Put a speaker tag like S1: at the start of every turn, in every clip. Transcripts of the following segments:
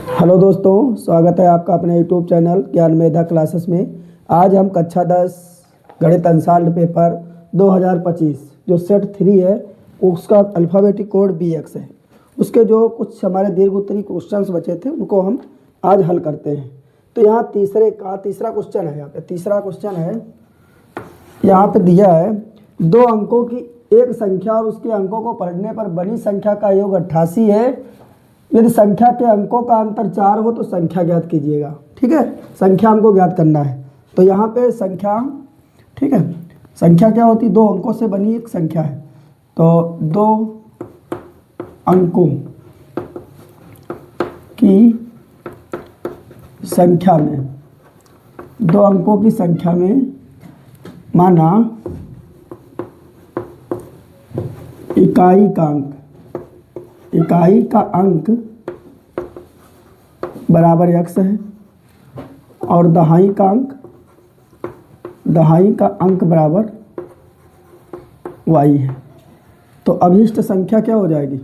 S1: Hello दोस्तों, स्वागत है आपका अपने यूट्यूब चैनल ज्ञान मेधा क्लासेस में। आज हम कक्षा 10 गणित अंशांक पेपर 2025 जो सेट 3 है उसका अल्फ़ाबेटिक कोड BX है। उसके जो कुछ हमारे दीर्घ उत्तरी क्वेश्चंस बचे थे उनको हम आज हल करते हैं। तो यहाँ तीसरा क्वेश्चन है। यहाँ पे तीसरा क्वेश्चन है, यहाँ पे दिया है 2 अंकों की एक संख्या और उसके अंकों को पढ़ने पर बनी संख्या का योग 88 है। यदि संख्या के अंकों का अंतर 4 हो तो संख्या ज्ञात कीजिएगा। ठीक है, संख्या हमको ज्ञात करना है। तो यहाँ पे संख्या, ठीक है, संख्या क्या होती है? 2 अंकों से बनी एक संख्या है। तो 2 अंकों की संख्या में, 2 अंकों की संख्या में माना इकाई का अंक बराबर x है और दहाई का अंक बराबर y है। तो अभीष्ट संख्या क्या हो जाएगी?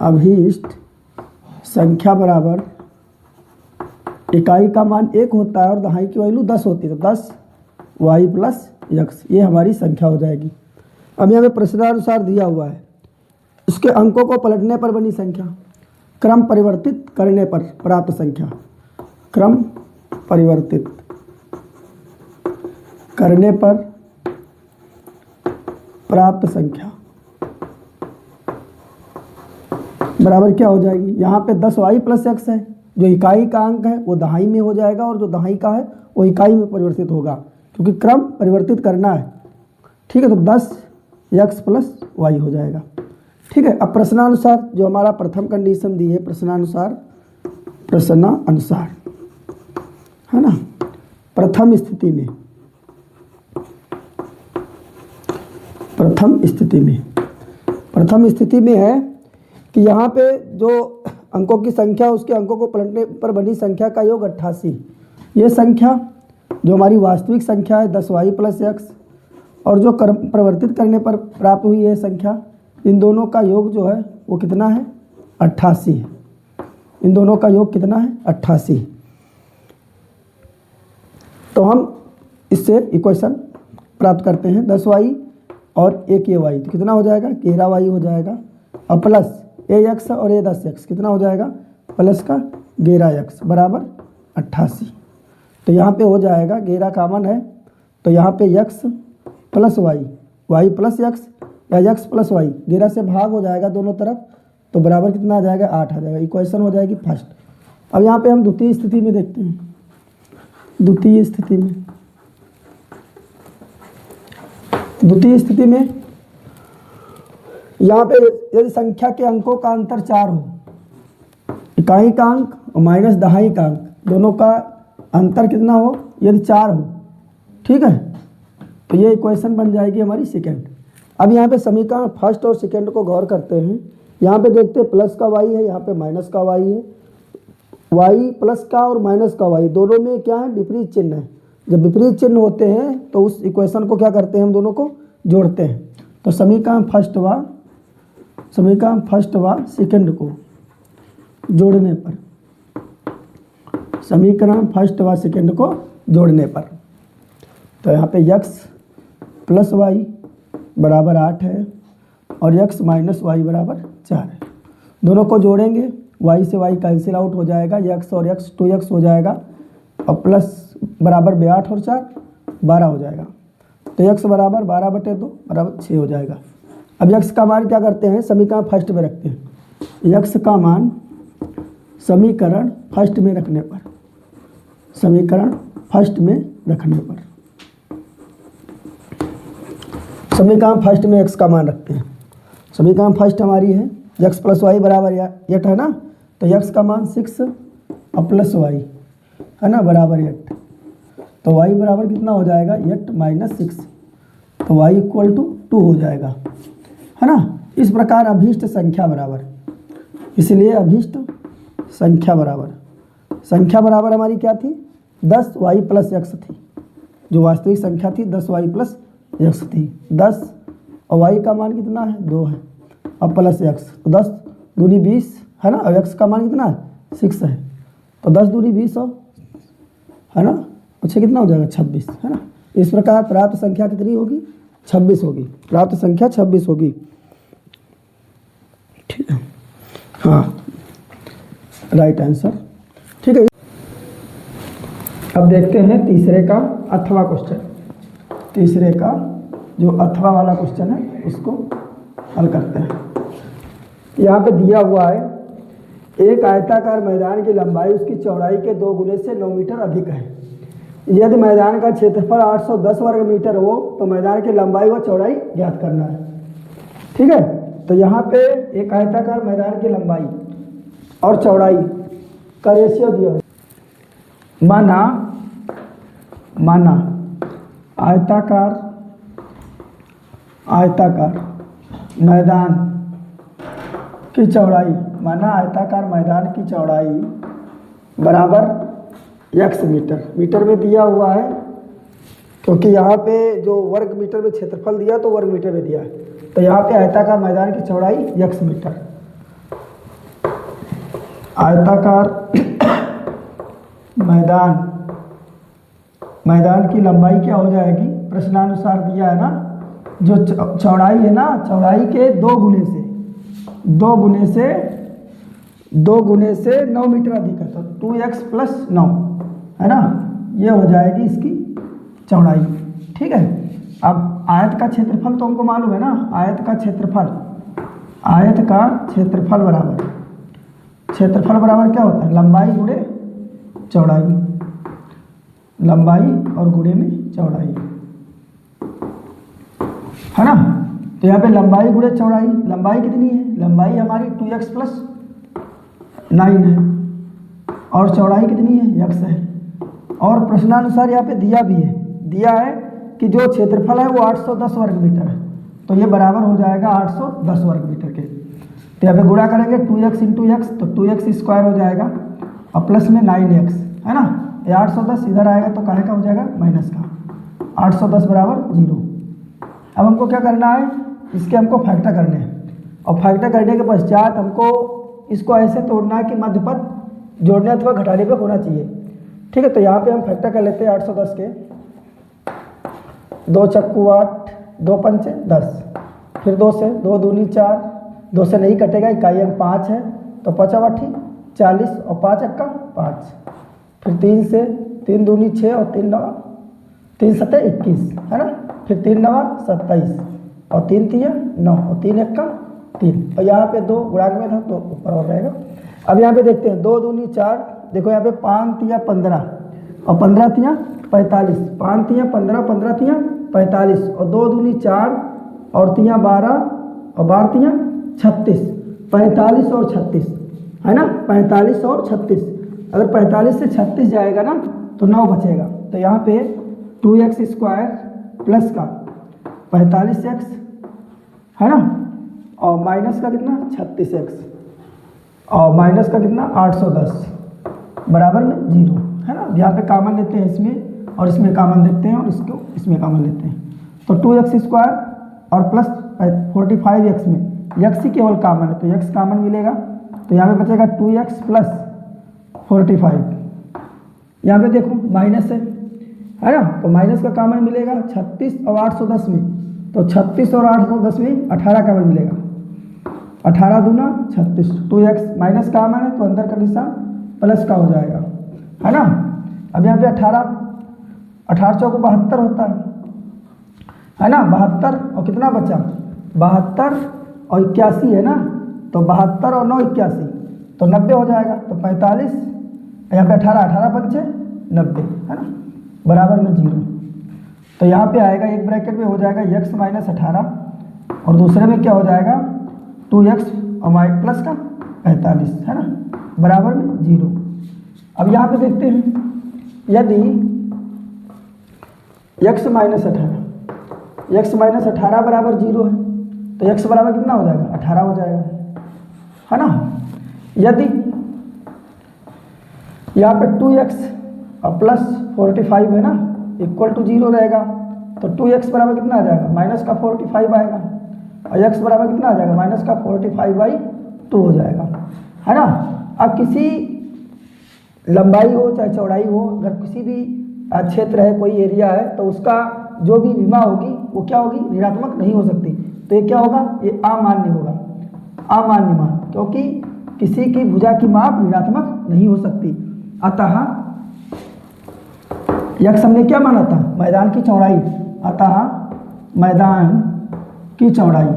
S1: अभीष्ट संख्या बराबर, इकाई का मान 1 होता है और दहाई की वैल्यू 10 होती है, तो 10y प्लस x, ये हमारी संख्या हो जाएगी। अब यहाँ पे प्रश्नानुसार दिया हुआ है, इसके अंकों को पलटने पर बनी संख्या, क्रम परिवर्तित करने पर प्राप्त संख्या, क्रम परिवर्तित करने पर प्राप्त संख्या बराबर क्या हो जाएगी? यहाँ पे 10y प्लस x है, जो इकाई का अंक है वो दहाई में हो जाएगा और जो दहाई का है वो इकाई में परिवर्तित होगा, क्योंकि क्रम परिवर्तित करना है। ठीक है, तो 10x प्लस y हो जाएगा। ठीक है, अब प्रश्नानुसार जो हमारा प्रथम कंडीशन दी है, प्रश्नानुसार है ना, प्रथम स्थिति में है कि यहाँ पे जो अंकों की संख्या, उसके अंकों को पलटने पर बनी संख्या का योग 88। ये संख्या जो हमारी वास्तविक संख्या है 10y प्लस x, और जो परिवर्तित करने पर प्राप्त हुई है संख्या, इन दोनों का योग जो है वो कितना है? 88 है। इन दोनों का योग कितना है? 88। तो हम इससे इक्वेशन प्राप्त करते हैं, 10y और एक ये y, तो कितना हो जाएगा? 11y हो जाएगा, और प्लस ax और ये 10x कितना हो जाएगा? प्लस का 11x बराबर 88। तो यहाँ पे हो जाएगा 11 कॉमन है, तो यहाँ पे x plus y plus x या x प्लस y, 11 से भाग हो जाएगा दोनों तरफ, तो बराबर कितना आ जाएगा? 8 आ जाएगा। इक्वेशन हो जाएगी फर्स्ट। अब यहाँ पे हम द्वितीय स्थिति में देखते हैं। द्वितीय स्थिति में यहाँ पे यदि संख्या के अंकों का अंतर 4 हो, इकाई का अंक और माइनस दहाई का अंक, दोनों का अंतर कितना हो? यदि 4 हो, ठीक है, तो ये इक्वेशन बन जाएगी हमारी सेकेंड। अब यहाँ पे समीकरण फर्स्ट और सेकेंड को गौर करते हैं। यहाँ पे देखते हैं प्लस का y है, यहाँ पे माइनस का y है। y प्लस का और माइनस का y दोनों में क्या है? विपरीत चिन्ह है। जब विपरीत चिन्ह होते हैं तो उस इक्वेशन को क्या करते हैं? हम दोनों को जोड़ते हैं। तो समीकरण फर्स्ट व सेकेंड को जोड़ने पर, समीकरण फर्स्ट व सेकेंड को जोड़ने पर, तो यहाँ पे x प्लस y बराबर 8 है और x माइनस y बराबर 4 है। दोनों को जोड़ेंगे, y से y कैंसिल आउट हो जाएगा, x और x 2x हो जाएगा, और प्लस बराबर 8 और 4 12 हो जाएगा। तो x बराबर 12/2 बराबर 6 हो जाएगा। अब x का मान क्या करते हैं? समीकरण फर्स्ट में रखते हैं। x का मान समीकरण फर्स्ट में रखने पर, समीकरण फर्स्ट में x का मान रखते हैं। समीकरण फर्स्ट हमारी है x प्लस y बराबर 8 है ना, तो x का मान 6 और प्लस y है ना बराबर 8, तो y बराबर कितना हो जाएगा? 8 माइनस 6, तो y इक्वल टू 2 हो जाएगा, है ना। इस प्रकार अभीष्ट संख्या बराबर, इसलिए अभीष्ट संख्या बराबर हमारी क्या थी? 10y प्लस x थी। जो वास्तविक संख्या थी 10y प्लस x थी। 10 और y का मान कितना है? 2 है, अब प्लस x, तो 10 दूनी 20 है ना, और x का मान कितना है? 6 है। तो 10 दूनी 20 है ना, अच्छा कितना हो जाएगा 26 है ना। इस प्रकार प्राप्त संख्या कितनी होगी 26 होगी, प्राप्त संख्या 26 होगी। ठीक है, हाँ राइट आंसर। ठीक है, अब देखते हैं तीसरे का अथवा क्वेश्चन। तीसरे का जो अथवा वाला क्वेश्चन है उसको हल करते हैं। यहाँ पे दिया हुआ है एक आयताकार मैदान की लंबाई उसकी चौड़ाई के 2 गुने से 9 मीटर अधिक है। यदि मैदान का क्षेत्रफल 810 वर्ग मीटर हो तो मैदान की लंबाई व चौड़ाई ज्ञात करना है। ठीक है, तो यहाँ पे एक आयताकार मैदान की लंबाई और चौड़ाई का रेशियो दिया है। माना आयताकार मैदान की चौड़ाई, माना आयताकार मैदान की चौड़ाई बराबर x मीटर में दिया हुआ है, क्योंकि यहाँ पे जो वर्ग मीटर में क्षेत्रफल दिया तो वर्ग मीटर में दिया है, तो यहाँ पे आयताकार मैदान की चौड़ाई x मीटर। आयताकार मैदान की लंबाई क्या हो जाएगी, प्रश्नानुसार दिया है ना, जो चौड़ाई है ना, चौड़ाई के 2 गुने से 9 मीटर अधिक है, तो 2x + 9 है ना, ये हो जाएगी इसकी चौड़ाई। ठीक है, अब आयत का क्षेत्रफल तो हमको मालूम है ना, आयत का क्षेत्रफल बराबर क्या होता है, लंबाई गुणे चौड़ाई, लंबाई और गुणे में चौड़ाई है ना। तो यहाँ पे लंबाई गुणे चौड़ाई, लंबाई कितनी है, लंबाई हमारी 2x + 9 है और चौड़ाई कितनी है x है। और प्रश्नानुसार यहाँ पे दिया है कि जो क्षेत्रफल है वो 810 वर्ग मीटर है, तो ये बराबर हो जाएगा 810 वर्ग मीटर के। तो यहाँ पे गुणा करेंगे 2x × x, तो 2x² हो जाएगा और प्लस में 9x है ना, ये 810 इधर आएगा तो काहे का हो जाएगा माइनस का, 810 बराबर 0। अब हमको क्या करना है, इसके हमको फैक्टर करने हैं, और फैक्टर करने के पश्चात हमको इसको ऐसे तोड़ना है कि मध्य पद जोड़ने अथवा घटाने पे होना चाहिए। ठीक है, तो यहाँ पे हम फैक्टर कर लेते हैं 810 के 2 चक्कू 8, 2 पंचे 10, फिर 2 से 2 दूनी 4, 2 से नहीं कटेगा, इकाई अंक 5 है तो 5 8 40 और 5 एक्का 5, फिर 3 से 3 दूनी 6 और 3 9 3 7 21 है ना, फिर 3 9 27 और 3 3 9 और 3 एक्का 3, और यहाँ पे 2 गुणांक में था तो ऊपर और रहेगा। अब यहाँ पे देखते हैं 2 दूनी 4, देखो यहाँ पे 5 3 15 और 15 3 45, 5 3 15 15 3 45 और 2 दूनी 4 और 3 12 और 12 3 36, 45 और 36 है ना, 45 और 36, अगर 45 से 36 जाएगा ना तो 9 बचेगा, तो यहाँ पे 2x² प्लस का 45x है ना, और माइनस का कितना 36x और माइनस का कितना 810 बराबर में 0 है ना। यहाँ पे कॉमन लेते हैं इसमें और इसमें कॉमन देते हैं और इसको इसमें कॉमन लेते हैं, तो 2x² और प्लस 45x में x ही केवल कॉमन है तो x कॉमन मिलेगा, तो यहाँ पे बचेगा 2x + 45, यहाँ पे देखो माइनस है ना, तो माइनस का कॉमन मिलेगा 36 और 810 में, तो 36 और 810 में 18 कॉमन मिलेगा, 18 दूना 36, 2x माइनस कॉमन है तो अंदर का निशान प्लस का हो जाएगा है ना। अब यहाँ पे 18 चौको 72 होता है ना, 72 और कितना बचा 72 और 81 है ना, तो 72 और 9 81 तो 90 हो जाएगा, तो 45 यहाँ पे 18 पंचे 90 है ना, बराबर में 0। तो यहाँ पे आएगा एक ब्रैकेट में हो जाएगा x - 18 और दूसरे में क्या हो जाएगा 2x और प्लस का 45 है ना, बराबर में 0। अब यहाँ पे देखते हैं यदि x - 18 बराबर 0 है तो x बराबर कितना हो जाएगा 18 हो जाएगा है ना। यदि यहाँ पे 2x और प्लस 45 है ना इक्वल टू 0 रहेगा तो 2x बराबर कितना आ जाएगा माइनस का 45 आएगा और x बराबर कितना आ जाएगा माइनस का 45/2 हो जाएगा है ना। अब किसी लंबाई हो चाहे चौड़ाई हो, अगर किसी भी क्षेत्र है, कोई एरिया है, तो उसका जो भी विमा होगी वो क्या होगी, ऋणात्मक नहीं हो सकती। तो ये क्या होगा, ये अमान्य होगा, अमान्य मान, क्योंकि किसी की भुजा की माप ऋणात्मक नहीं हो सकती। अतः यक्स हमने क्या माना था, मैदान की चौड़ाई। अतः मैदान की चौड़ाई,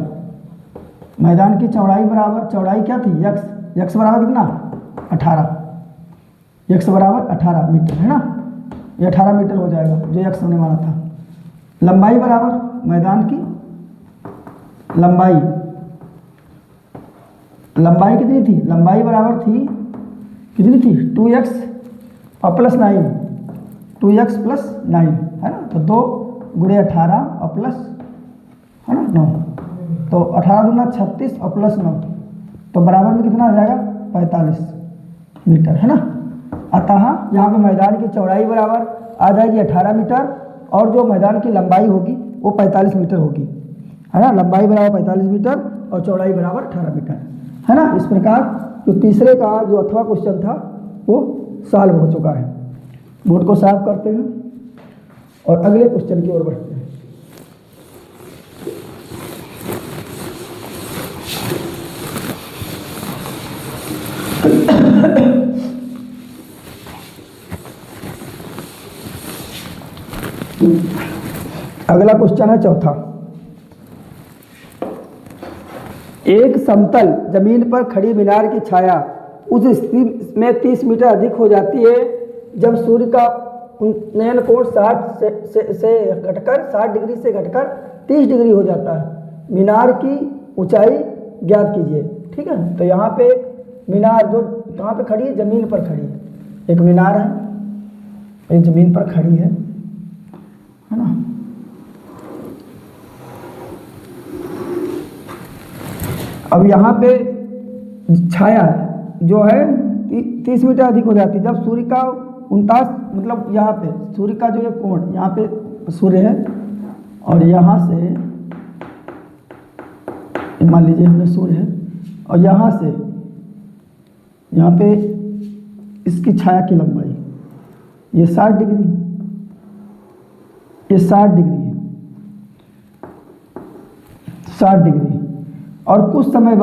S1: मैदान की चौड़ाई बराबर, चौड़ाई क्या थी, यक्स, यक्स बराबर कितना 18, यक्स बराबर 18 मीटर है ना, ये 18 मीटर हो जाएगा जो यक्स हमने माना था। लंबाई बराबर मैदान की लंबाई, लंबाई कितनी थी, लंबाई बराबर थी कितनी थी 2x और प्लस 9, 2x प्लस 9 है ना, तो 2 गुणे 18 और प्लस है ना 9, तो 18 दूना 36 और प्लस 9, तो बराबर में कितना आ जाएगा 45 मीटर है ना। अतः यहाँ पे मैदान की चौड़ाई बराबर आ जाएगी 18 मीटर और जो मैदान की लंबाई होगी वो 45 मीटर होगी है ना, लंबाई बराबर 45 मीटर और चौड़ाई बराबर 18 मीटर है ना। इस प्रकार जो तीसरे का जो अथवा क्वेश्चन था वो सॉल्व हो चुका है। बोर्ड को साफ करते हैं और अगले क्वेश्चन की ओर बढ़ते हैं। अगला क्वेश्चन है चौथा। एक समतल जमीन पर खड़ी मीनार की छाया उस स्थिति में 30 मीटर अधिक हो जाती है जब सूर्य का उन्नयन कोण 60 से घटकर 60 डिग्री से घटकर 30 डिग्री हो जाता है। मीनार की ऊंचाई ज्ञात कीजिए। ठीक है, तो यहाँ पे मीनार जो कहाँ पे खड़ी है, जमीन पर खड़ी है, एक मीनार है, एक जमीन पर खड़ी है ना। अब यहाँ पे छाया जो है 30 मीटर अधिक हो जाती है जब सूर्य का 49, मतलब यहाँ पे सूर्य का जो ये कोण, यहाँ पे सूर्य है और यहाँ से मान लीजिए हमने सूर्य है और यहाँ से यहाँ पे इसकी छाया की लंबाई ये 60 डिग्री, ये 60 डिग्री है, 60 डिग्री। और कुछ समय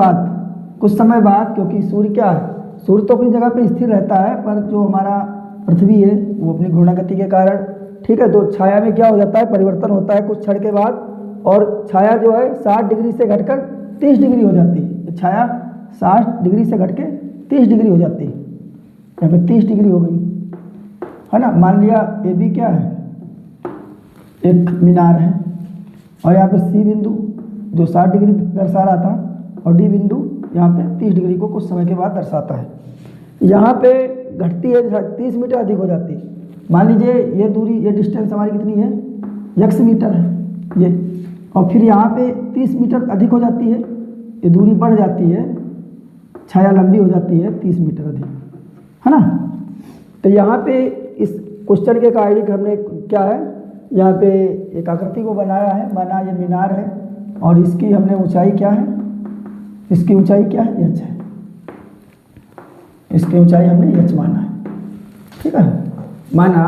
S1: बाद क्योंकि सूर्य क्या है, सूर्य तो अपनी जगह पे स्थिर रहता है पर जो हमारा पृथ्वी है वो अपनी घूर्णन गति के कारण, ठीक है, तो छाया में क्या हो जाता है, परिवर्तन होता है कुछ क्षण के बाद और छाया जो है 60 डिग्री से घटकर 30 डिग्री हो जाती है। छाया 60 डिग्री से घट के 30 डिग्री हो जाती है, यहाँ पे 30 डिग्री हो गई है ना। मान लिया ए बी क्या है, एक मीनार है और यहाँ पे सी बिंदु जो 60 डिग्री दर्शा रहा था और डी बिंदु यहाँ पे 30 डिग्री को कुछ समय के बाद दर्शाता है। यहाँ पे घटती है 30 मीटर अधिक हो जाती है। मान लीजिए ये दूरी, ये डिस्टेंस हमारी कितनी है, x मीटर है ये, और फिर यहाँ पे 30 मीटर अधिक हो जाती है, ये दूरी बढ़ जाती है, छाया लंबी हो जाती है 30 मीटर अधिक है ना। तो यहाँ पे इस क्वेश्चन के अकॉर्डिंग हमने क्या है, यहाँ पे एक आकृति को बनाया है, माना ये मीनार है और इसकी हमने ऊंचाई क्या है, इसकी ऊंचाई क्या है, h है, इसकी ऊंचाई हमने h माना है। ठीक है, माना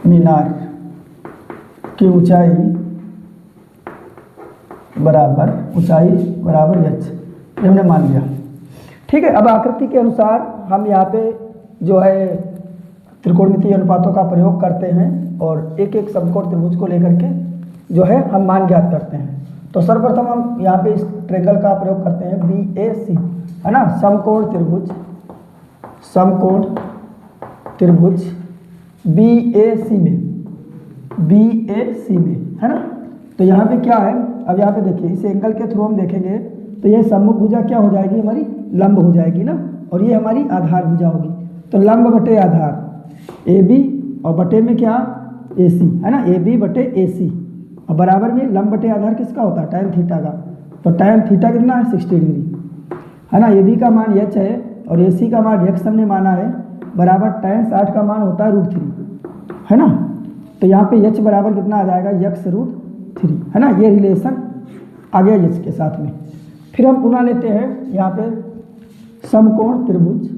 S1: मीनार की ऊंचाई बराबर h, ये हमने मान लिया। ठीक है, अब आकृति के अनुसार हम यहाँ पे जो है त्रिकोणमितीय अनुपातों का प्रयोग करते हैं और एक एक समकोण त्रिभुज को लेकर के जो है हम मान ज्ञात करते हैं। तो सर्वप्रथम हम यहाँ पे इस ट्रायंगल का प्रयोग करते हैं BAC है ना, समकोण त्रिभुज BAC में है ना। तो यहाँ पे क्या है, अब यहाँ पे देखिए इस एंगल के थ्रू हम देखेंगे तो ये सम्मुख भुजा क्या हो जाएगी, हमारी लंब हो जाएगी ना, और ये हमारी आधार भुजा होगी। तो लंब बटे आधार AB और बटे में क्या AC है ना, AB बटे AC और बराबर में लंब बटे आधार किसका होता है, tan थीटा का। तो tan थीटा कितना है 60 डिग्री है ना। AB का मान h है और AC का मान x हमने माना है, बराबर tan 60 का मान होता है √3 है ना। तो यहाँ पे h बराबर कितना आ जाएगा, x√3 है ना। ये रिलेशन आ गया h के साथ में। फिर हम पुनः लेते हैं यहाँ पे समकोण त्रिभुज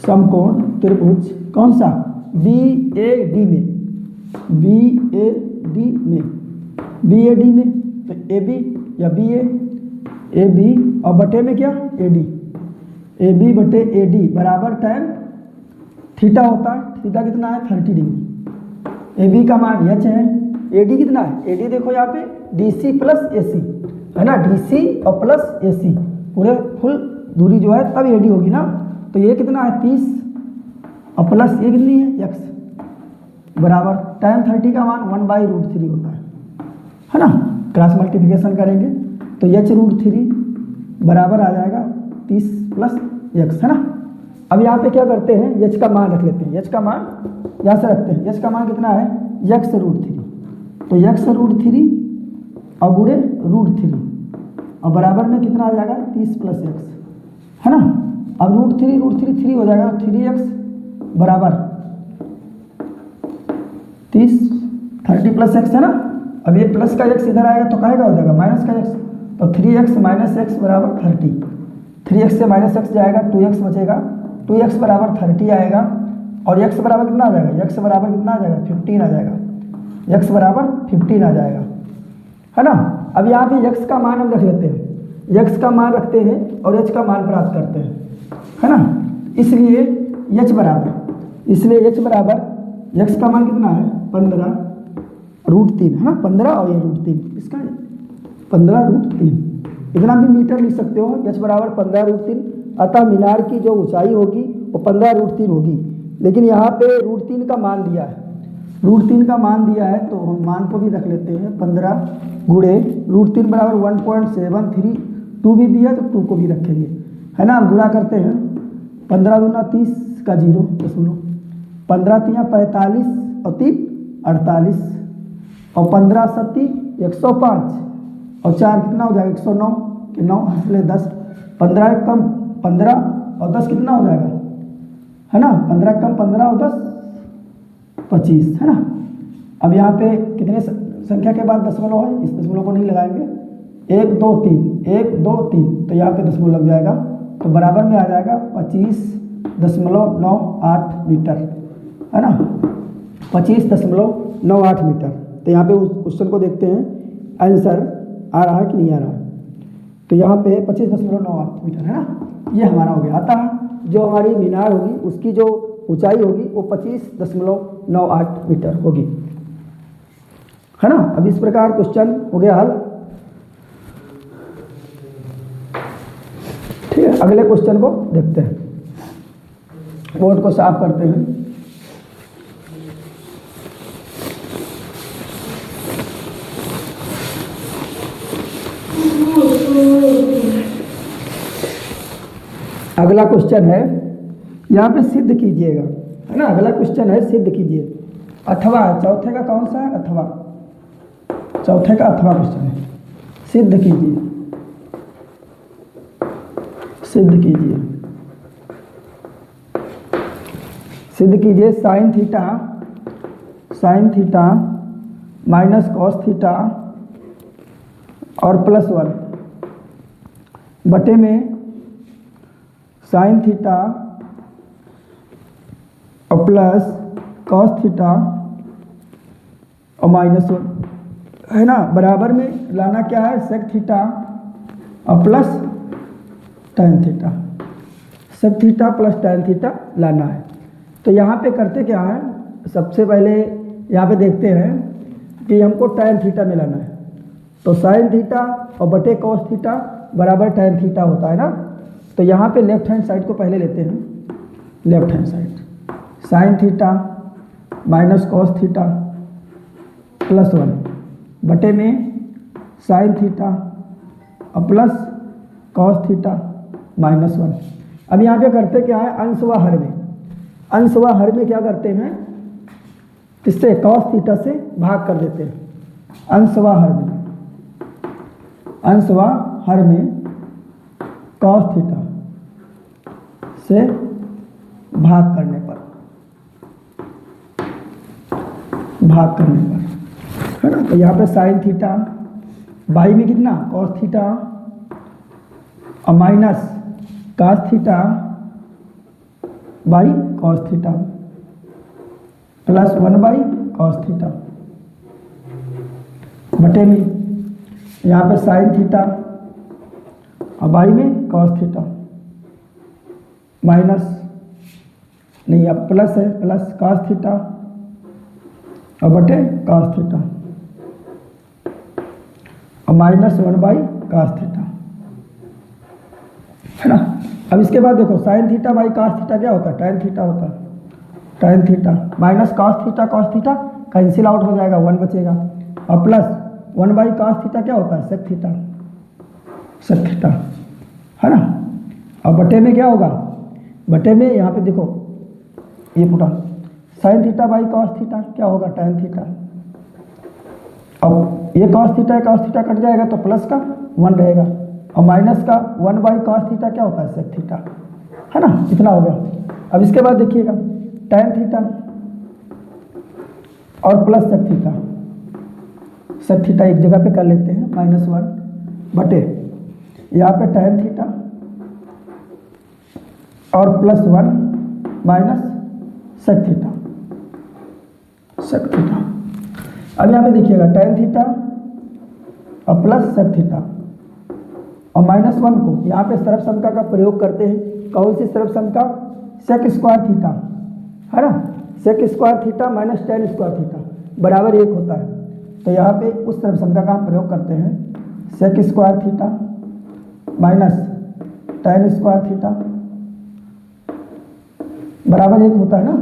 S1: समकोण त्रिभुज कौन सा, बी ए डी में, बी ए डी में, बी ए डी में, तो ए बी या बी ए बी और बटे में क्या, ए डी, ए बी बटे ए डी बराबर tan थीटा होता है। थीटा कितना है, 30 डिग्री। ए बी का मान एच है, ए डी कितना है, ए डी देखो यहाँ पे डी सी प्लस ए सी है ना, डी सी और प्लस ए सी पूरे फुल दूरी जो है तब ए डी होगी ना। तो ये कितना है 30 और प्लस ये कितनी है x बराबर tan 30 का मान 1/√3 होता है ना। क्रॉस मल्टीप्लिकेशन करेंगे तो h√3 बराबर आ जाएगा 30 प्लस x है ना। अब यहाँ पे क्या करते हैं, h का मान रख लेते हैं, h का मान यहाँ से रखते हैं। h का मान कितना है x√3, तो x√3 और गुणे √3 और बराबर में कितना आ जाएगा 30 प्लस x है ना। अब √3 3 हो जाएगा, 3x बराबर 30 प्लस x है ना। अब ये प्लस का x इधर आएगा तो काहेगा हो जाएगा माइनस का x, तो 3x माइनस x बराबर 30। 3x से माइनस x जाएगा 2x बचेगा, 2x बराबर 30 आएगा और x बराबर कितना आ जाएगा, x बराबर कितना आ जाएगा 15 आ जाएगा, x बराबर 15 आ जाएगा है ना। अब यहाँ पे x का मान हम रख लेते हैं, x का मान रखते हैं और h का मान प्राप्त करते हैं है ना। इसलिए h बराबर x का मान कितना है 15√3 है ना, 15 और ये √3 इसका 15√3 इतना भी मीटर लिख सकते हो। h बराबर 15√3, अतः मीनार की जो ऊंचाई होगी वो 15√3 होगी। लेकिन यहाँ पे √3 का मान दिया है, √3 का मान दिया है तो हम मान को भी रख लेते हैं 15 गुणे √3 बराबर 1.732 भी दिया तो 2 को भी रखेंगे है ना। गुणा करते हैं 15 दूना 30 का 0 दशमलव, 15 तिया 45 और 3 48 और 15 सत्ती 105 और 4 कितना हो जाएगा 109 के 9 हंसले 10, 15 कम 15 और 10 कितना हो जाएगा है ना, 15 कम 15 और 10 25 है ना। अब यहाँ पे कितने संख्या के बाद दशमलव है, इस दशमलव को नहीं लगाएंगे, 1 2 3 1 2 3 तो यहाँ पे दशमलव लग जाएगा तो बराबर में आ जाएगा 25.98 मीटर है ना, 25.98 मीटर। तो यहाँ पे उस क्वेश्चन को देखते हैं आंसर आ रहा है कि नहीं आ रहा है। तो यहाँ पे 25.98 मीटर है ना, ये हमारा हो गया। अतः जो हमारी मीनार होगी उसकी जो ऊंचाई होगी वो 25.98 मीटर होगी है ना। अब इस प्रकार क्वेश्चन हो गया हल। ठीक है, अगले क्वेश्चन को देखते हैं, बोर्ड को साफ करते हैं। अगला क्वेश्चन है, यहाँ पे सिद्ध कीजिएगा है ना। अगला क्वेश्चन है सिद्ध कीजिए, अथवा चौथे का कौन सा है, अथवा चौथे का अथवा क्वेश्चन है। सिद्ध कीजिए, सिद्ध कीजिए, सिद्ध कीजिए sine theta minus cos theta और +1 बटे में साइन थीटा और प्लस कॉस थीटा और -1 है ना, बराबर में लाना क्या है सेक थीटा और plus tan theta, sec theta plus tan theta लाना है। तो यहाँ पे करते क्या है, सबसे पहले यहाँ पे देखते हैं कि हमको टैन थीटा में लाना है। तो साइन थीटा और बटे कॉस थीटा बराबर टैन थीटा होता है ना। तो यहाँ पे लेफ्ट हैंड साइड को पहले लेते हैं, left hand side sign theta minus cos theta +1 बटे में साइन थीटा और प्लस कॉस थीटा -1। अब यहाँ पे करते क्या है, अंश व हर में, अंश व हर में क्या करते हैं, किससे कॉस थीटा से भाग कर देते हैं। अंश व हर में, अंश व हर में कॉस थीटा से भाग करने पर, भाग करने पर है ना। तो यहाँ पे साइन थीटा बाई में कितना कॉस थीटा और minus cos theta by cos theta plus 1 by cos theta बटे में यहाँ पे साइन थीटा और बाई में कॉस थीटा माइनस नहीं अब प्लस है प्लस कॉस थीटा और बटे कॉस थीटा और माइनस 1 बाई कॉस थीटा है ना। अब इसके बाद देखो sine theta by cos theta क्या होता है, टैन थीटा होता है। Tan theta minus cos theta cancel out हो जाएगा, 1 बचेगा और प्लस 1 बाई कॉस थीटा क्या होता है, सेक थीटा है ना। और बटे में क्या होगा, बटे में यहाँ पे देखो ये पूरा sine theta by cos theta क्या होगा, टैन थीटा। अब ये कॉस थीटा कट जाएगा तो प्लस का 1 रहेगा और माइनस का 1 बाई कॉस थीटा क्या होता है, सेक थीटा है ना। इतना हो गया। अब इसके बाद देखिएगा टैन थीटा और प्लस सेक थीटा एक जगह पे कर लेते हैं, -1 बटे यहाँ पे टैन थीटा और प्लस 1 माइनस सेक थीटा। अब यहाँ पे देखिएगा टैन थीटा और प्लस सेक थीटा और -1 को यहाँ पे सरफ समका का प्रयोग करते हैं। कौन सी सरफ समका, सेक स्क्वायर थीटा है ना। Sec square theta minus tan square theta बराबर 1 होता है। तो यहाँ पे उस सरफ समका का हम प्रयोग करते हैं, sec square theta minus tan square theta बराबर 1 होता है ना।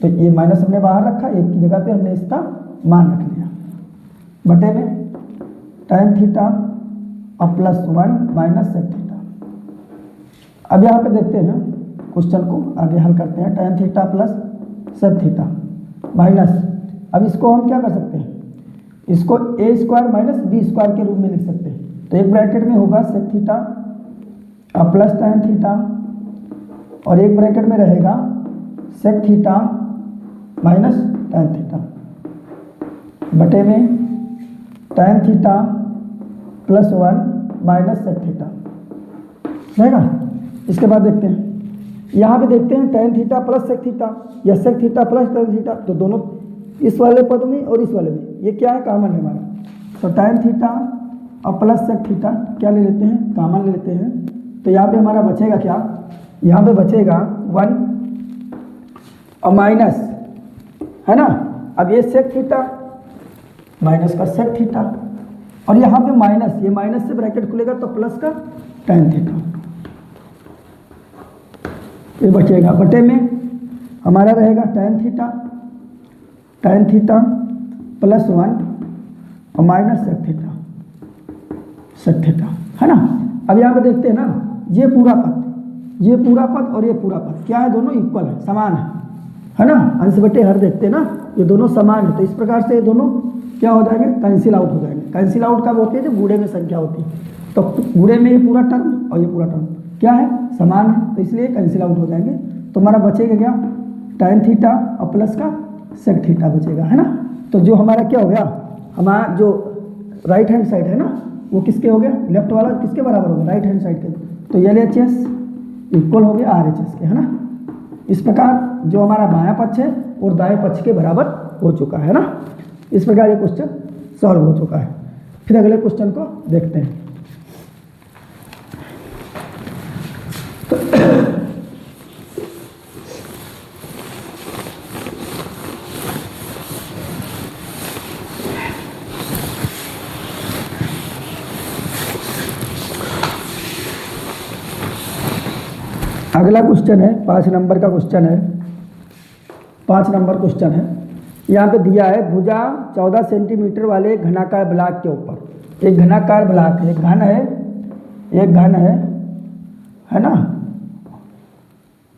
S1: तो ये माइनस हमने बाहर रखा, 1 की जगह पे हमने इसका मान रख लिया बटे में टैन थीटा और प्लस 1 माइनस सेक थीटा। अब यहाँ पे देखते हैं क्वेश्चन को आगे हल करते हैं। Tan theta plus sec theta minus, अब इसको हम क्या कर सकते हैं, इसको A square minus B square के रूप में लिख सकते हैं। तो एक ब्रैकेट में होगा सेक थीटा और प्लस टैन थीटा और एक ब्रैकेट में रहेगा sec theta minus tan theta बटे में tan theta plus 1 minus sec theta रहेगा। इसके बाद देखते हैं यहाँ पे देखते हैं tan theta plus sec theta या sec theta plus tan theta, तो दोनों इस वाले पद में और इस वाले में ये क्या है, कॉमन है हमारा। तो टैन थीटा और प्लस सेक थीटा क्या ले लेते हैं, कॉमन ले लेते हैं। तो यहाँ पे हमारा बचेगा क्या, यहाँ पे बचेगा 1 और माइनस है ना। अब ये सेक थीटा माइनस का सेक थीटा और यहाँ पे माइनस, ये माइनस से ब्रैकेट खुलेगा तो प्लस का टैन थीटा ये बचेगा। बटे में हमारा रहेगा टैन थीटा प्लस 1 और माइनस सेक थीटा है ना। अब यहाँ पे देखते हैं ना, ये पूरा पद और ये पूरा पद क्या है, दोनों इक्वल है, समान है ना। अंश बटे हर देखते हैं ना, ये दोनों समान है। तो इस प्रकार से ये दोनों क्या हो जाएंगे, कैंसिल आउट हो जाएंगे। कैंसिल आउट कब होती है, जब गुणे में संख्या होती है। तो गुणे में ये पूरा टर्म और ये पूरा टर्म क्या है, समान है, तो इसलिए कैंसिल आउट हो जाएंगे। तो हमारा बचेगा क्या, टैन थीटा और प्लस का सेक थीटा बचेगा है ना। तो जो हमारा क्या हो गया, हमारा जो राइट हैंड साइड है ना वो किसके हो गया, लेफ्ट वाला किसके बराबर होगा, राइट हैंड साइड के। तो LHS इक्वल हो गया RHS के है ना। इस प्रकार जो हमारा बायां पक्ष है और दाएं पक्ष के बराबर हो चुका है ना। इस प्रकार ये क्वेश्चन सॉल्व हो चुका है। फिर अगले क्वेश्चन को देखते हैं। अगला क्वेश्चन है 5 नंबर का क्वेश्चन है। 5 नंबर क्वेश्चन है, यहाँ पे दिया है भुजा 14 सेंटीमीटर वाले घनाकार ब्लॉक के ऊपर एक घनाकार ब्लॉक है, एक घन है ना,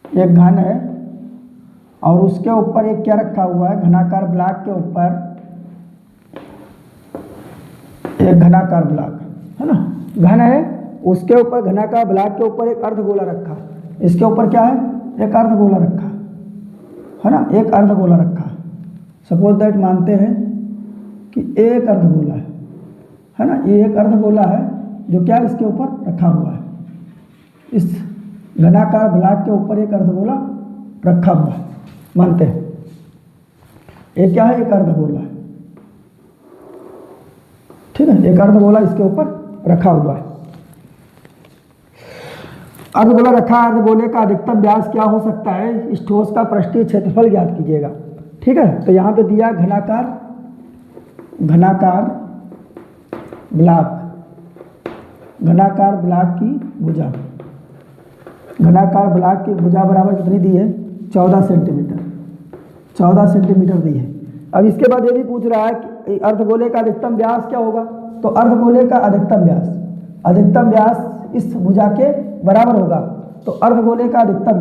S1: एक घन है और उसके ऊपर एक क्या रखा हुआ है, घनाकार ब्लॉक के ऊपर एक घनाकार ब्लॉक है ना, घन है, उसके ऊपर घनाकार ब्लॉक के ऊपर एक अर्धगोला रखा, इसके ऊपर क्या है, एक अर्धगोला रखा है ना, एक अर्धगोला रखा। सपोज दैट मानते हैं कि एक अर्धगोला है ना, ये एक अर्धगोला है जो क्या इसके ऊपर रखा हुआ है। इस घनाकार ब्लॉक के ऊपर एक अर्धगोला रखा हुआ है, मानते हैं। एक क्या है, एक अर्धगोला है, ठीक है, एक अर्धगोला इसके ऊपर रखा हुआ है। अर्धगोला रखा है, अर्धगोले का अधिकतम व्यास क्या हो सकता है, इस ठोस का पृष्ठीय क्षेत्रफल ज्ञात कीजिएगा। ठीक है, तो यहाँ पे दिया घनाकार ब्लॉक की भुजा, घनाकार ब्लॉक की भुजा बराबर कितनी दी है, 14 सेंटीमीटर, 14 सेंटीमीटर दी है। अब इसके बाद ये भी पूछ रहा है कि अर्धगोले का अधिकतम व्यास क्या होगा, तो अर्धगोले का अधिकतम व्यास इस भुजा के बराबर होगा। तो अर्धगोले का अधिकतम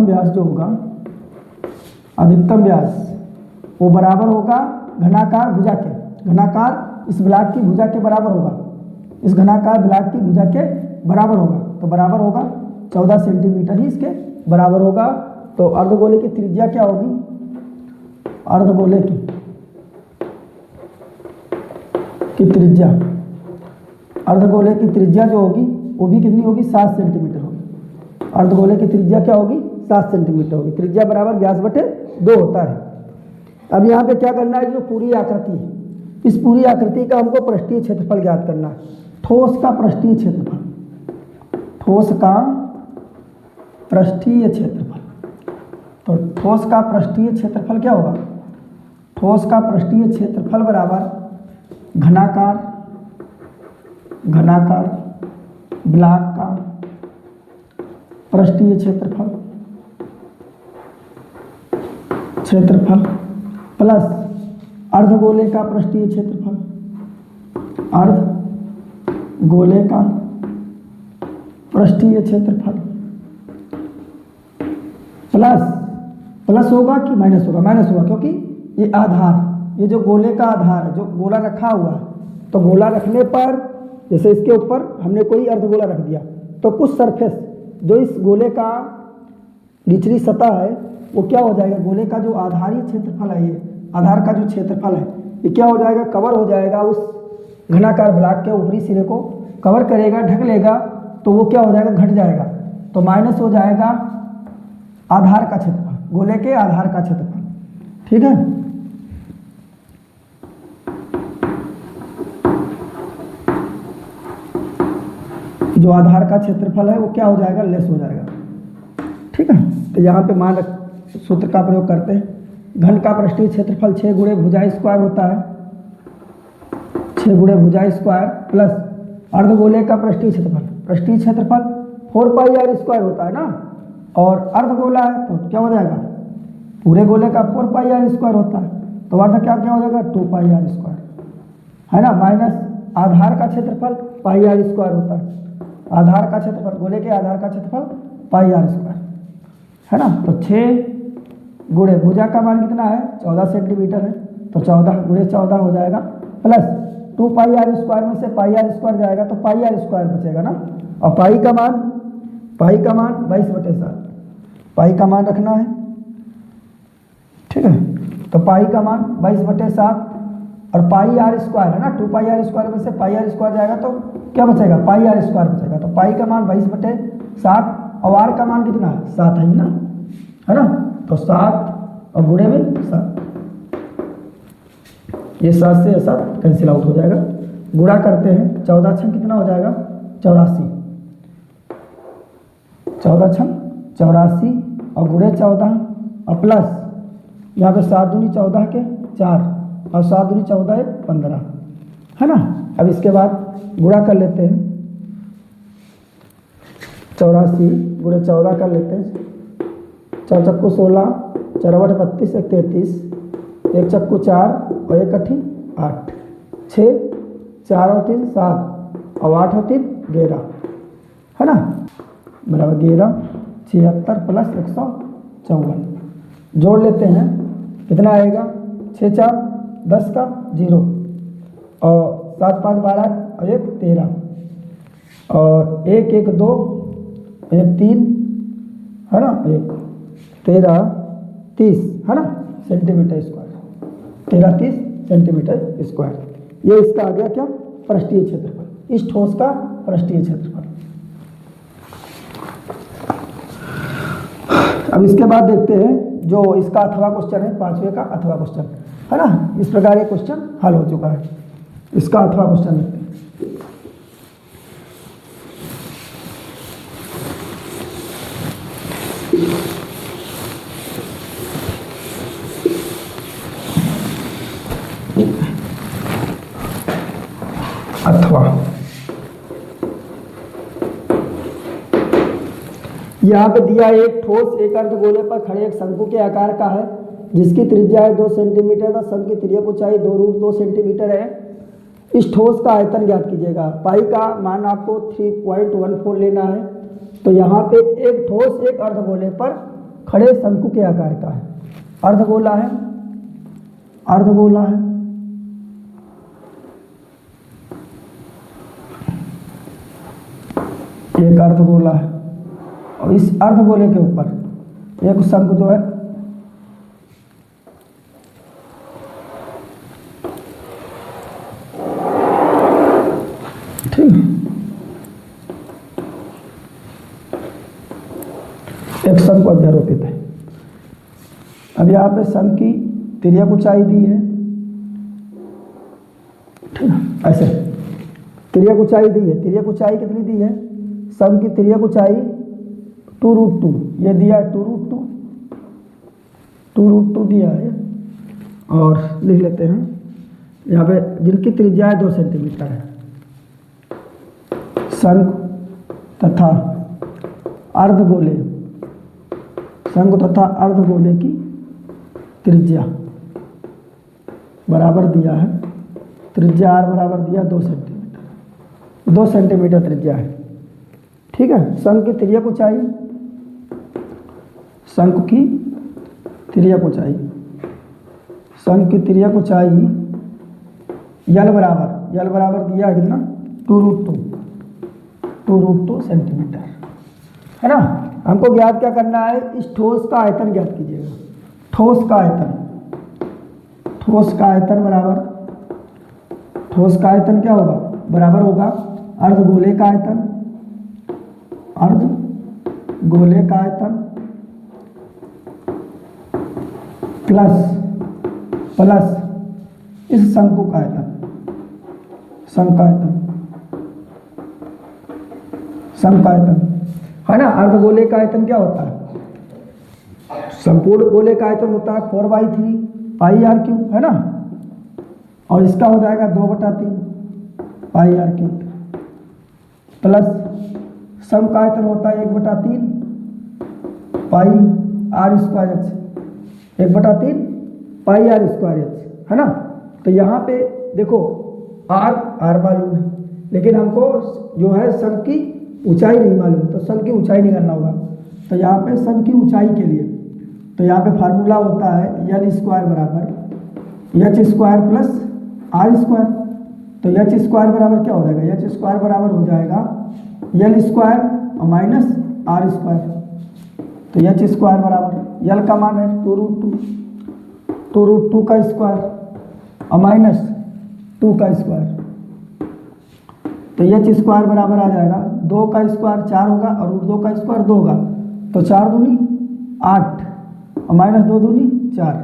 S1: व्यास जो होगा, अधिकतम व्यास वो बराबर होगा घनाकार भुजा के, घनाकार इस ब्लॉक की भुजा के बराबर होगा, इस घनाकार ब्लॉक की भुजा के बराबर होगा। तो बराबर होगा 14 सेंटीमीटर ही इसके बराबर होगा। तो अर्धगोले की त्रिज्या क्या होगी, अर्धगोले की त्रिज्या जो होगी वो भी कितनी होगी, 7 सेंटीमीटर होगी। अर्धगोले की त्रिज्या क्या होगी, 7 सेंटीमीटर होगी। त्रिज्या बराबर व्यास बटे 2 होता है। अब यहाँ पे क्या करना है, जो पूरी आकृति है, इस पूरी आकृति का हमको पृष्ठीय क्षेत्रफल ज्ञात करना है। ठोस का पृष्ठीय क्षेत्रफल, तो ठोस का पृष्ठीय क्षेत्रफल क्या होगा, ठोस का पृष्ठीय क्षेत्रफल बराबर घनाकार ब्लॉक का पृष्ठीय क्षेत्रफल प्लस अर्धगोले का पृष्ठीय क्षेत्रफल, अर्धगोले का पृष्ठीय क्षेत्रफल प्लस होगा कि माइनस होगा, माइनस होगा, क्योंकि ये आधार, ये जो गोले का आधार है, जो गोला रखा हुआ है, तो गोला रखने पर जैसे इसके ऊपर हमने कोई अर्धगोला रख दिया, तो कुछ सरफेस जो इस गोले का निचली सतह है वो क्या हो जाएगा, गोले का जो आधारीय क्षेत्रफल है, ये आधार का जो क्षेत्रफल है ये क्या हो जाएगा, कवर हो जाएगा, उस घनाकार ब्लॉक के ऊपरी सिरे को कवर करेगा, ढक लेगा, तो वो क्या हो जाएगा, घट जाएगा। तो माइनस हो जाएगा आधार का क्षेत्रफल, गोले के आधार का क्षेत्रफल। ठीक है, जो आधार का क्षेत्रफल है वो क्या हो जाएगा, लेस हो जाएगा। ठीक है, तो यहाँ पे मान सूत्र का प्रयोग करते हैं। घन का पृष्ठीय क्षेत्रफल 6 गुणे भुजा स्क्वायर होता है, 6 गुणे भुजा स्क्वायर प्लस अर्धगोले का पृष्ठीय क्षेत्रफल 4 पाई आर स्क्वायर होता है ना, और अर्धगोला है तो क्या हो जाएगा, पूरे गोले का 4 पाई आर स्क्वायर होता है, तो अर्ध क्या क्या हो जाएगा, 2 पाई आर स्क्वायर है ना, माइनस आधार का क्षेत्रफल पाई आर स्क्वायर होता है, आधार का क्षेत्रफल, गोले के आधार का क्षेत्रफल पाई आर स्क्वायर है ना। तो 6 गुणे भुजा का मान कितना है, 14 सेंटीमीटर है, तो 14 गुणे 14 हो जाएगा, प्लस 2 पाई आर स्क्वायर में से पाई आर स्क्वायर जाएगा तो पाई आर स्क्वायर बचेगा ना, और पाई का मान 22/7, पाई का मान रखना है। ठीक है, तो पाई का मान 22/7 और पाई आर स्क्वायर है ना, 2 पाई आर स्क्वायर में से पाई आर स्क्वायर जाएगा तो क्या बचेगा, पाई आर स्क्वायर बचेगा। तो पाई का मान 22/7 और आर का मान कितना है, 7 है ना, है ना, तो 7 और गुणे में 7, ये 7 से 7 कैंसिल आउट हो जाएगा। गुणा करते हैं, 14 छंग कितना हो जाएगा, 84, 14 छंग 84 और गुणे 14 और प्लस यहाँ पे 7 दूनी 14 के 4 और 7 दूनी 14 15 है ना। अब इसके बाद गुणा कर लेते हैं, 84 गुणे 14 कर लेते हैं, 4 चक्कू 16, 4 8 32, 1 33, 1 चक्कू 4 और 1 अठी 8, 6 4 और 3 7 और 8 और 3 11 है ना, बराबर 11, 76 प्लस 154 जोड़ लेते हैं, कितना आएगा, 6 4 10 का 0 और 7 5 12 और 1 13 और 1 1 2 1 3 है ना, 1 13 30 है ना सेंटीमीटर स्क्वायर, 13 30 सेंटीमीटर स्क्वायर। ये इसका आ गया क्या, पृष्ठीय क्षेत्रफल। इस ठोस का पृष्ठीय क्षेत्रफल। अब इसके बाद देखते हैं जो इसका अथवा क्वेश्चन है, 5वें का अथवा क्वेश्चन है ना। इस प्रकार ये क्वेश्चन हल हो चुका है। इसका अथवा क्वेश्चन देखते हैं। अथवा यहाँ पे दिया एक ठोस एक अर्धगोले पर खड़े एक शंकु के आकार का है जिसकी त्रिज्या है 2 सेंटीमीटर और शंकु की त्रिज्या ऊंचाई 2√2 सेंटीमीटर है। इस ठोस का आयतन ज्ञात कीजिएगा। पाई का मान आपको 3.14 लेना है। तो यहाँ पे एक ठोस एक अर्धगोले पर खड़े शंकु के आकार का है, अर्धगोला है, अर्धगोला है। एक अर्धगोला है और इस अर्धगोले के ऊपर एक शंकु जो है ठीक, एक शंकु अध्यारोपित है। अब यहाँ पे शंकु की तिर्यक ऊंचाई दी है, ठीक है, ऐसे तिर्यक ऊंचाई दी है। तिर्यक ऊंचाई कितनी दी है? शंकु की तिर्यक ऊंचाई 2√2 ये दिया है, 2√2 दिया है। और लिख लेते हैं यहाँ पे जिनकी त्रिज्या है 2 सेंटीमीटर है। शंकु तथा अर्धगोले, शंकु तथा अर्धगोले की त्रिज्या बराबर दिया है, त्रिज्या r बराबर दिया 2 सेंटीमीटर, 2 सेंटीमीटर त्रिज्या है, ठीक है। शंकु की तिर्यक ऊंचाई, शंकु की तिर्यक ऊंचाई, शंकु की तिर्यक ऊंचाई यल बराबर दिया है कितना? 2√2 सेंटीमीटर, है ना। हमको ज्ञात क्या करना है? इस ठोस का आयतन ज्ञात कीजिएगा। ठोस का आयतन, ठोस का आयतन बराबर, ठोस का आयतन क्या होगा? बराबर होगा अर्धगोले का आयतन, अर्धगोले का आयतन प्लस इस शंकु का आयतन, शंकु का आयतन, शंकु का आयतन, है ना। अर्धगोले का आयतन क्या होता है? संपूर्ण गोले का आयतन होता है 4/3 पाई आर क्यूब, है ना। और इसका हो जाएगा 2/3 पाई आर क्यूब प्लस शंकु का आयतन होता है 1/3 pi R square H, 1/3 pi R square H, है ना। तो यहाँ पे देखो आर मालूम है, लेकिन हमको जो है शंकु की ऊंचाई नहीं मालूम, तो शंकु की ऊंचाई निकालना होगा। तो यहाँ पे शंकु की ऊंचाई के लिए तो यहाँ पे फार्मूला होता है यल स्क्वायर बराबर H square plus R square. तो एच स्क्वायर बराबर क्या हो जाएगा? एच स्क्वायर बराबर हो जाएगा यल स्क्वायर और माइनस आर स्क्वायर। तो एच स्क्वायर बराबर यल का मान है 2√2 का स्क्वायर और माइनस 2 का स्क्वायर। तो एच स्क्वायर बराबर आ जाएगा 2 का स्क्वायर 4 होगा और √2 का स्क्वायर 2 होगा। तो 4 दूनी 8 और माइनस 2 दूनी 4।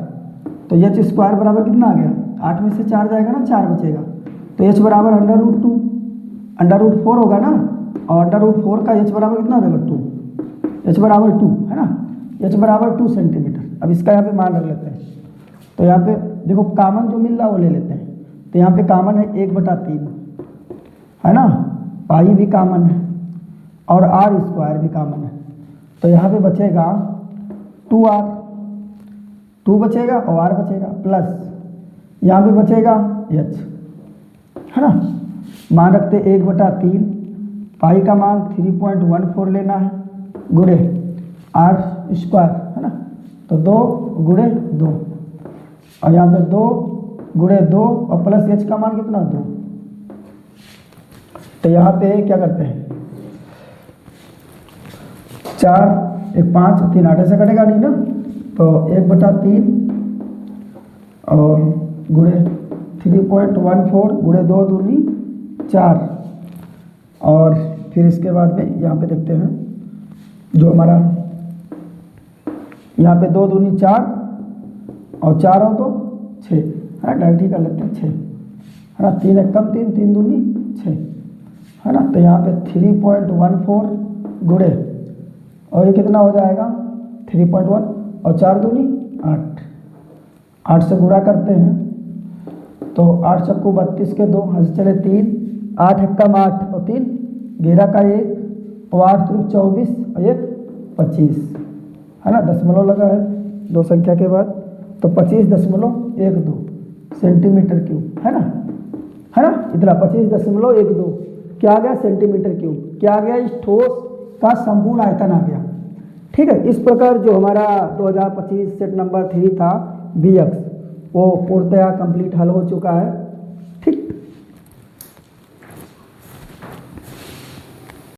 S1: तो एच स्क्वायर बराबर कितना आ गया? 8 में से 4 जाएगा ना, 4 बचेगा। तो एच बराबर √4 होगा ना, और √4 का एच बराबर कितना हो जाएगा? 2। एच बराबर 2, है ना। एच बराबर 2 सेंटीमीटर। अब इसका यहाँ पे मान रख लेते हैं। तो यहाँ पे देखो कामन जो मिल रहा है वो ले लेते हैं। तो यहाँ पे कामन है 1/3, है ना, पाई भी कामन है और आर स्क्वायर भी कामन है। तो यहाँ पे बचेगा 2r, 2 बचेगा और r बचेगा प्लस यहाँ पे बचेगा h, है ना। मान रखते 1/3 पाई का मान 3.14 लेना है गुणे आर स्क्वायर, है ना। तो 2 गुणे 2 और यहाँ पे 2 गुणे 2 और प्लस h का मान कितना? 2। तो यहाँ पे क्या करते हैं 4 1 5 3 8 से कटेगा नहीं ना। तो 1/3 और गुणे 3.14 गुणे 2 दूनी 4 और फिर इसके बाद में यहाँ पे देखते हैं जो हमारा यहाँ पे 2 दूनी 4 और 4 और 2 6 है ना, डायरेक्ट ही कर लेते हैं 6 है ना, 3 एक कम 3, 3 दूनी 6 है ना। तो यहाँ पे 3.14 गुणे और ये कितना हो जाएगा 3.1 और 4 दूनी 8, 8 से गुणा करते हैं तो 8 चक्कू 32 के 2 हंस चले 3, 8 एकम 8 और 3 11 का 1 और 8 त्रिक 24 और 1 25 है ना, दशमलव लगा है दो संख्या के बाद, तो 25.12 सेंटीमीटर क्यूब है ना, इतना 25.12 क्या आ गया सेंटीमीटर क्यूब, क्या आ गया, इस ठोस का संपूर्ण आयतन आ गया। ठीक है, इस प्रकार जो हमारा 2025 सेट नंबर 3 था BX वो पूर्णतया कंप्लीट हल हो चुका है। ठीक।